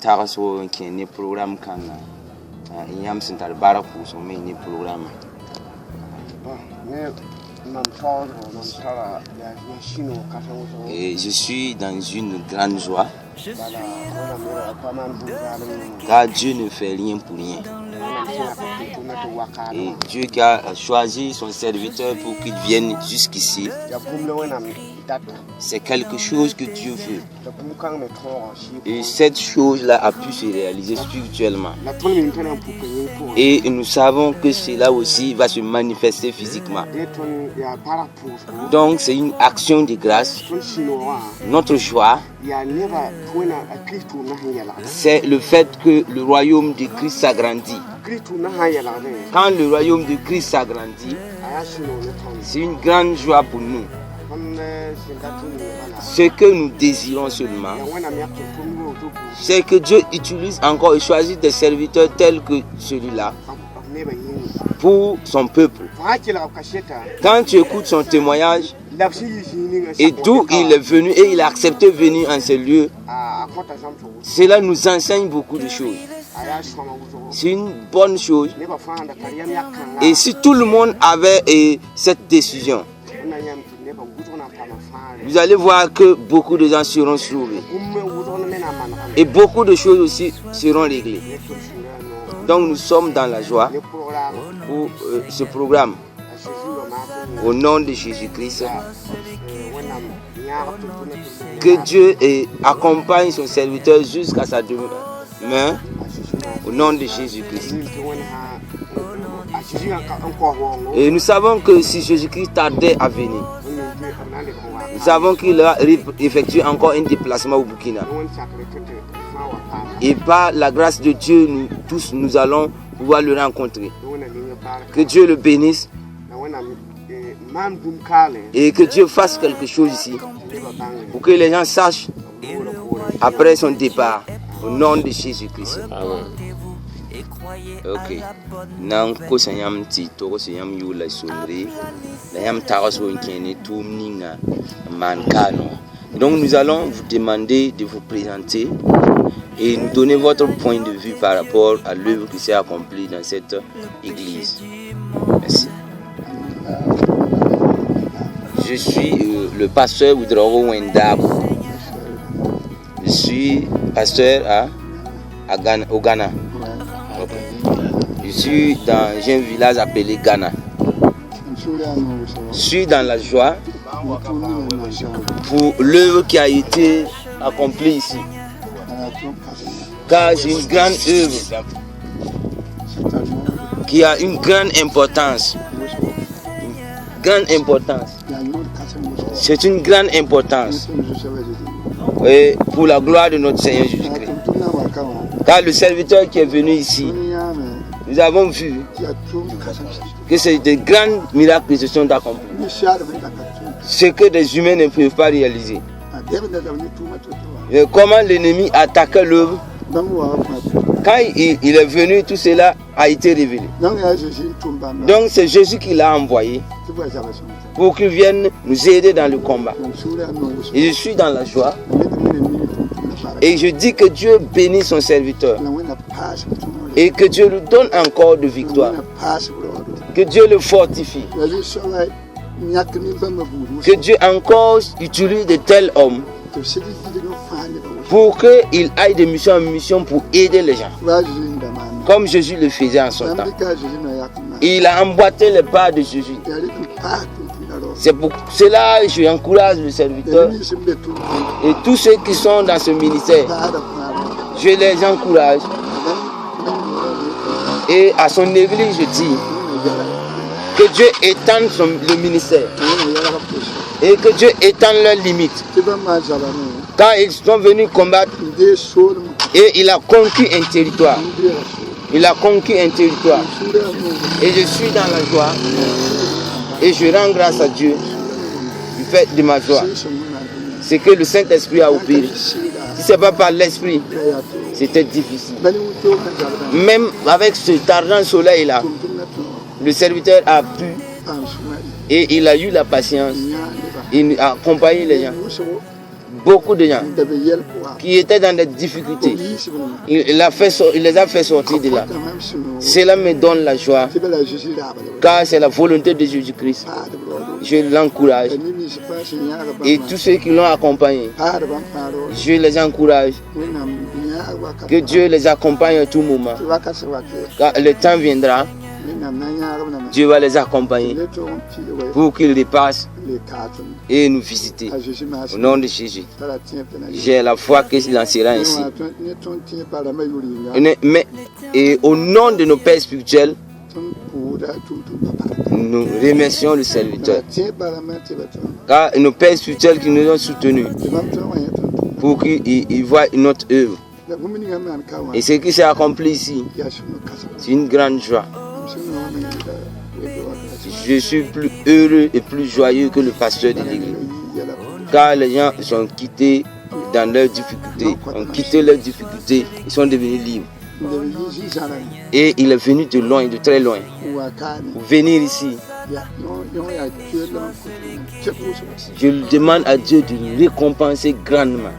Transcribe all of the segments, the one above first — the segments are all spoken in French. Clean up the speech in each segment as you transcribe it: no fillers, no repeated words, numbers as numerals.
taxo qui est programme quand yam sentar bara pour son mais programme. Et je suis dans une grande joie. Car Dieu ne fait rien pour rien. Et Dieu qui a choisi son serviteur pour qu'il vienne jusqu'ici, c'est quelque chose que Dieu veut. Et cette chose-là a pu se réaliser spirituellement. Et nous savons que cela aussi va se manifester physiquement. Donc c'est une action de grâce. Notre joie, c'est le fait que le royaume de Christ s'agrandit. Quand le royaume de Christ s'agrandit, c'est une grande joie pour nous. Ce que nous désirons seulement, c'est que Dieu utilise encore et choisit des serviteurs tels que celui-là pour son peuple. Quand tu écoutes son témoignage et d'où il est venu et il a accepté de venir en ces lieux, cela nous enseigne beaucoup de choses. C'est une bonne chose. Et si tout le monde avait cette décision, vous allez voir que beaucoup de gens seront sauvés. Et beaucoup de choses aussi seront réglées. Donc nous sommes dans la joie pour ce programme. Au nom de Jésus-Christ, que Dieu accompagne son serviteur jusqu'à sa demeure. Au nom de Jésus-Christ. Et nous savons que si Jésus-Christ tardait à venir, nous savons qu'il a effectué encore un déplacement au Burkina. Et par la grâce de Dieu, nous tous, nous allons pouvoir le rencontrer. Que Dieu le bénisse. Et que Dieu fasse quelque chose ici. Pour que les gens sachent après son départ. Au nom de Jésus-Christ. Amen. Ok. Nan ko sanyam ti to ko sanyam yu la somri. La yam taras wo nkene tout mninga man kano. Donc nous allons vous demander de vous présenter et nous donner votre point de vue par rapport à l'œuvre qui s'est accomplie dans cette église. Merci. Je suis le pasteur Oudraro Wendabo. Je suis pasteur au Ghana. Okay. Je suis dans un village appelé Ghana. Je suis dans la joie pour l'œuvre qui a été accomplie ici. Car c'est une grande œuvre qui a une grande importance. Grande importance. C'est une grande importance. Et pour la gloire de notre Seigneur Jésus-Christ. Car le serviteur qui est venu ici, nous avons vu que c'est de grands miracles qui se sont accomplis. Ce que des humains ne peuvent pas réaliser. Et comment l'ennemi attaquait l'œuvre. Quand il est venu, tout cela a été révélé. Donc c'est Jésus qui l'a envoyé pour qu'il vienne nous aider dans le combat. Et je suis dans la joie. Et je dis que Dieu bénit son serviteur. Et que Dieu lui donne encore de victoire. Que Dieu le fortifie. Que Dieu encore utilise de tels hommes pour qu'il aille de mission en mission pour aider les gens. Comme Jésus le faisait en son temps. Il a emboîté les pas de Jésus. C'est pour cela que j'encourage le serviteur et tous ceux qui sont dans ce ministère. Je les encourage. Et à son église, je dis que Dieu étende le ministère. Et que Dieu étende leurs limites. Quand ils sont venus combattre, et il a conquis un territoire. Il a conquis un territoire. Et je suis dans la joie. Et je rends grâce à Dieu du fait de ma joie. C'est que le Saint-Esprit a opéré. Si ce n'est pas par l'Esprit, c'était difficile. Même avec cet argent soleil-là, le serviteur a pu et il a eu la patience. Il a accompagné les gens. Beaucoup de gens. qui étaient dans des difficultés. Il les a fait sortir de là. Cela me donne la joie, car c'est la volonté de Jésus-Christ. Je l'encourage. Et tous ceux qui l'ont accompagné, je les encourage. Que Dieu les accompagne à tout moment. Car le temps viendra, Dieu va les accompagner pour qu'ils repassent et nous visiter. Au nom de Jésus, j'ai la foi que cela sera ainsi. Mais et au nom de nos pères spirituels, nous remercions le serviteur. Car nos pères spirituels qui nous ont soutenus pour qu'ils voient notre œuvre. Et ce qui s'est accompli ici, c'est une grande joie. Je suis plus heureux et plus joyeux que le pasteur de l'église. Car les gens sont quittés dans leurs difficultés, ont quitté leurs difficultés, ils sont devenus libres. Et il est venu de loin, de très loin, pour venir ici. Je demande à Dieu de le récompenser grandement.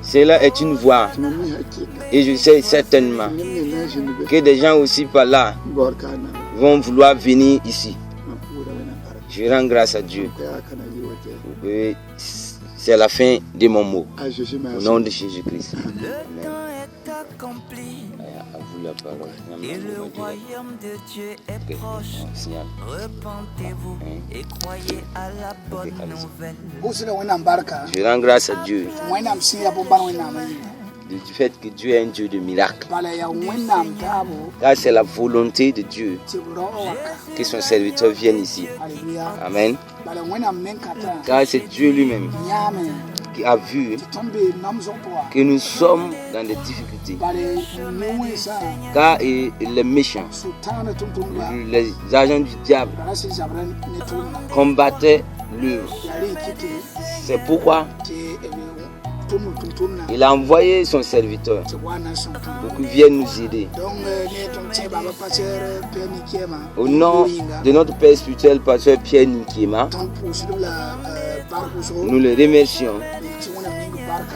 Cela est une voie. Et je sais certainement que des gens aussi par là vont vouloir venir ici. Je rends grâce à Dieu. Et c'est la fin de mon mot. Au nom de Jésus-Christ. Amen. À vous la parole. Et le royaume de Dieu est proche. Repentez-vous et croyez à la bonne nouvelle. Je rends grâce à Dieu du fait que Dieu est un Dieu de miracles. Car c'est la volonté de Dieu que son serviteur vienne ici. Amen. Car c'est Dieu lui-même qui a vu que nous sommes dans des difficultés. Car les méchants, les agents du diable combattaient l'œuvre. C'est pourquoi il a envoyé son serviteur pour qu'il vienne nous aider. Au nom de notre Père spirituel, pasteur Pierre Nikiema, nous le remercions.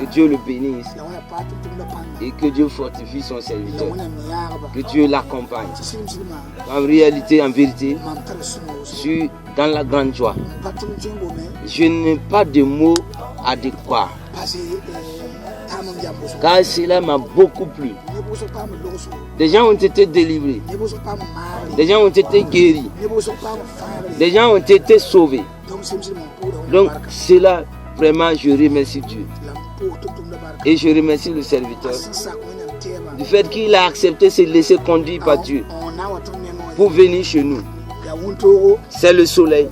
Que Dieu le bénisse et que Dieu fortifie son serviteur. Que Dieu l'accompagne. En réalité, en vérité, je suis dans la grande joie. Je n'ai pas de mots adéquats. Car cela m'a beaucoup plu. Des gens ont été délivrés. Des gens ont été guéris. Des gens ont été sauvés. Donc cela, vraiment, je remercie Dieu. Et je remercie le serviteur du fait qu'il a accepté de se laisser conduire par Dieu pour venir chez nous. C'est le soleil.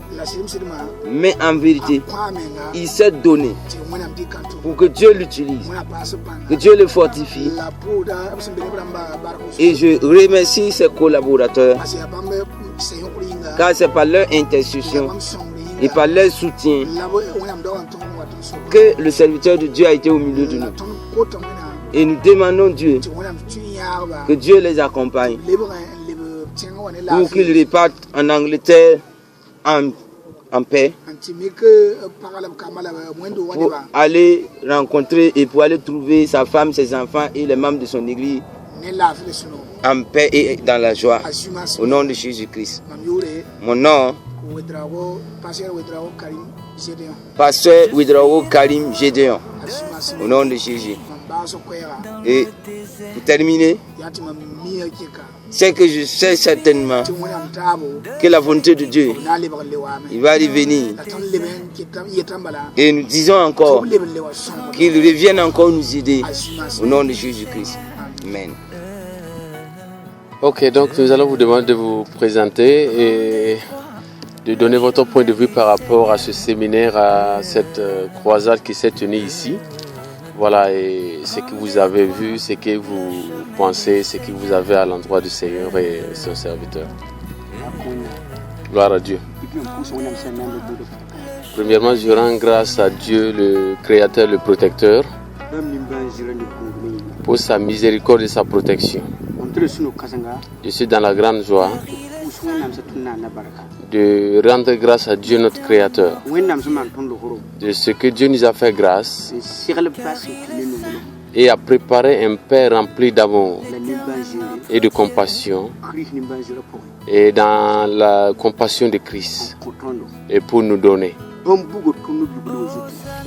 Mais en vérité, il s'est donné pour que Dieu l'utilise, que Dieu le fortifie. Et je remercie ses collaborateurs, car c'est par leur intercession et par leur soutien que le serviteur de Dieu a été au milieu de nous. Et nous demandons Dieu que Dieu les accompagne pour qu'ils repartent en Angleterre en paix, pour aller rencontrer et pour aller trouver sa femme, ses enfants et les membres de son église en paix et dans la joie. Au nom de Jésus-Christ. Mon nom, Pasteur Ouedraogo Karim Gédéon. Au nom de Jésus. Et pour terminer, c'est que je sais certainement que la volonté de Dieu, il va revenir. Et nous disons encore qu'il revienne encore nous aider. Au nom de Jésus-Christ. Amen. Ok, donc nous allons vous demander de vous présenter et de donner votre point de vue par rapport à ce séminaire, à cette croisade qui s'est tenue ici. Voilà, et ce que vous avez vu, ce que vous pensez, ce que vous avez à l'endroit du Seigneur et son serviteur. Gloire à Dieu. Premièrement, je rends grâce à Dieu, le Créateur, le Protecteur, pour sa miséricorde et sa protection. Je suis dans la grande joie de rendre grâce à Dieu notre Créateur de ce que Dieu nous a fait grâce et a préparé un Père rempli d'amour et de compassion et dans la compassion de Christ et pour nous donner.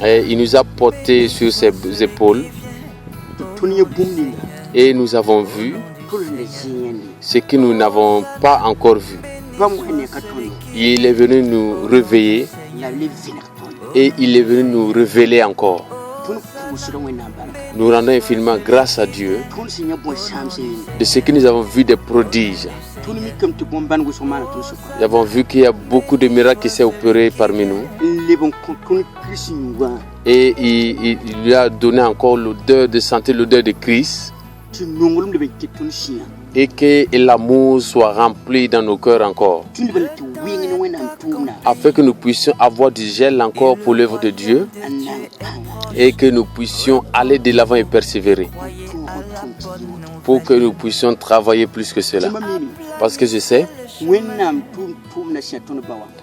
Et il nous a porté sur ses épaules et nous avons vu ce que nous n'avons pas encore vu. Il est venu nous réveiller et il est venu nous révéler encore. Nous rendons infiniment grâce à Dieu de ce que nous avons vu des prodiges. Nous avons vu qu'il y a beaucoup de miracles qui s'est opéré parmi nous. Et il lui a donné encore l'odeur de santé, l'odeur de Christ. Et que l'amour soit rempli dans nos cœurs encore. Afin que nous puissions avoir du gel encore pour l'œuvre de Dieu. Et que nous puissions aller de l'avant et persévérer. Pour que nous puissions travailler plus que cela. Parce que je sais.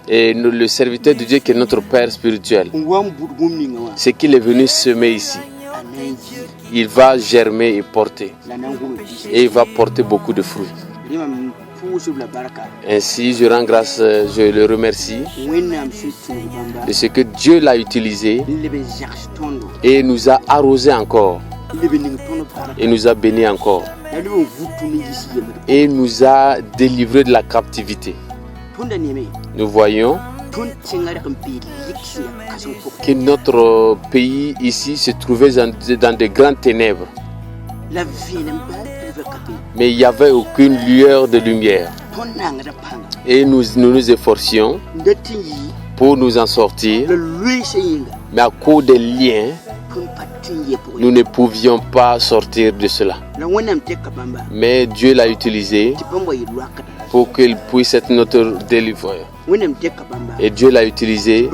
Et le serviteur de Dieu qui est notre Père spirituel. C'est qu'il est venu semer ici. Il va germer et porter. Et il va porter beaucoup de fruits. Ainsi, je rends grâce, je le remercie de ce que Dieu l'a utilisé et nous a arrosé encore. Et nous a bénis encore. Et nous a délivrés de la captivité. Nous voyons que notre pays ici se trouvait dans de grandes ténèbres. Mais il n'y avait aucune lueur de lumière. Et nous nous efforcions pour nous en sortir. Mais à cause des liens, nous ne pouvions pas sortir de cela. Mais Dieu l'a utilisé pour qu'il puisse être notre délivreur. Et Dieu l'a utilisé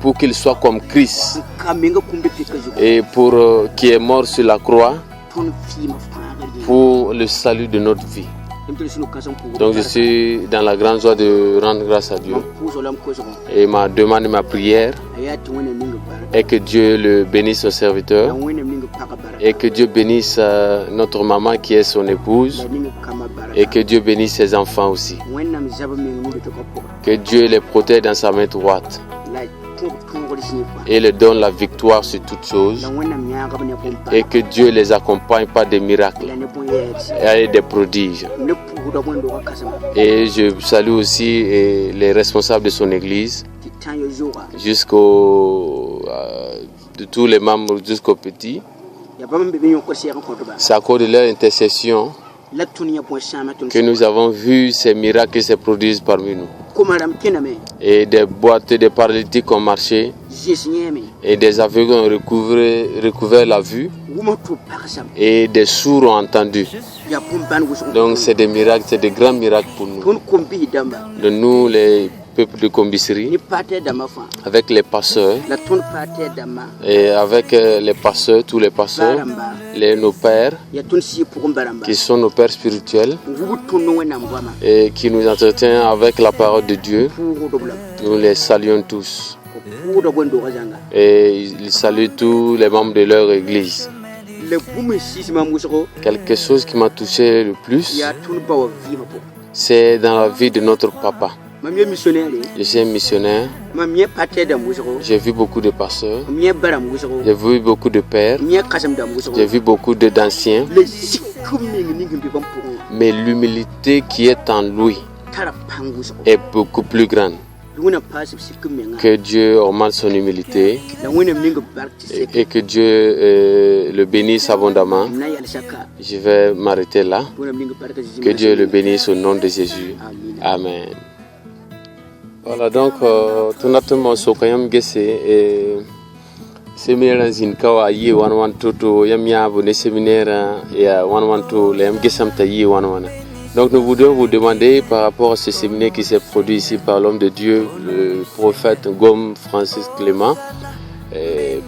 pour qu'il soit comme Christ. Et qui est mort sur la croix pour le salut de notre vie. Donc je suis dans la grande joie de rendre grâce à Dieu. Et ma demande et ma prière est que Dieu le bénisse au serviteur. Et que Dieu bénisse notre maman qui est son épouse. Et que Dieu bénisse ses enfants aussi. Que Dieu les protège dans sa main droite. Et leur donne la victoire sur toutes choses. Et que Dieu les accompagne par des miracles et des prodiges. Et je salue aussi les responsables de son église, de tous les membres jusqu'aux petits. C'est à cause de leur intercession que nous avons vu ces miracles se produisent parmi nous. Et des boîtes, des paralytiques ont marché. Et des aveugles ont recouvert la vue. Et des sourds ont entendu. Donc c'est des miracles, c'est des grands miracles pour nous. De nous, les peuples de Kombisiri, avec les pasteurs, et avec les pasteurs, tous les pasteurs, nos pères, qui sont nos pères spirituels, et qui nous entretiennent avec la parole de Dieu. Nous les saluons tous. Et ils saluent tous les membres de leur église. Quelque chose qui m'a touché le plus, c'est dans la vie de notre papa. Je suis un missionnaire. J'ai vu beaucoup de pasteurs. J'ai vu beaucoup de pères. J'ai vu beaucoup d'anciens. Mais l'humilité qui est en lui est beaucoup plus grande. Que Dieu augmente son humilité et que Dieu le bénisse abondamment. Je vais m'arrêter là. Que Dieu le bénisse au nom de Jésus. Amen. Voilà, donc tunatuma sokayam gese et séminaire zinkawa yi wan toto yam yabo ne séminaire ya wan to le yam gesam ta yi wan. Donc nous voudrions vous demander par rapport à ce séminaire qui s'est produit ici par l'homme de Dieu, le prophète Gom Francis Clément,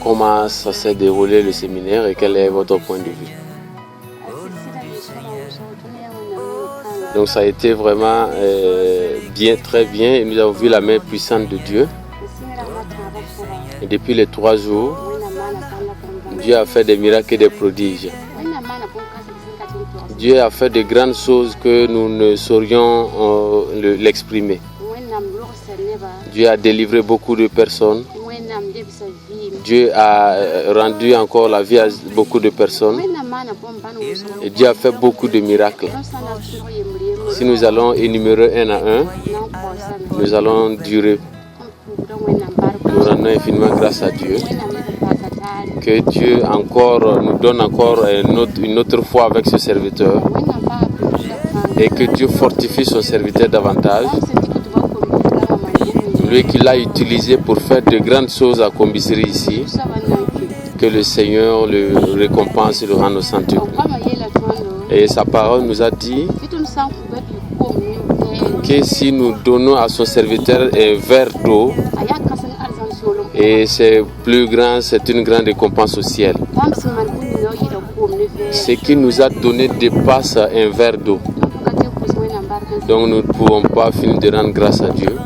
comment ça s'est déroulé le séminaire et quel est votre point de vue? Donc ça a été vraiment bien, très bien. Et nous avons vu la main puissante de Dieu. Et depuis les 3 jours, Dieu a fait des miracles et des prodiges. Dieu a fait de grandes choses que nous ne saurions l'exprimer. Dieu a délivré beaucoup de personnes. Dieu a rendu encore la vie à beaucoup de personnes. Et Dieu a fait beaucoup de miracles. Si nous allons énumérer un à un, nous allons durer. Nous rendons infiniment grâce à Dieu. Que Dieu encore nous donne encore une autre fois avec ce serviteur. Et que Dieu fortifie son serviteur davantage. Lui qui l'a utilisé pour faire de grandes choses à Kombisiri ici. Que le Seigneur le récompense et le rende au centuple. Et sa parole nous a dit que si nous donnons à son serviteur un verre d'eau, et c'est plus grand, c'est une grande récompense au ciel. Ce qui nous a donné dépasse un verre d'eau. Donc nous ne pouvons pas finir de rendre grâce à Dieu.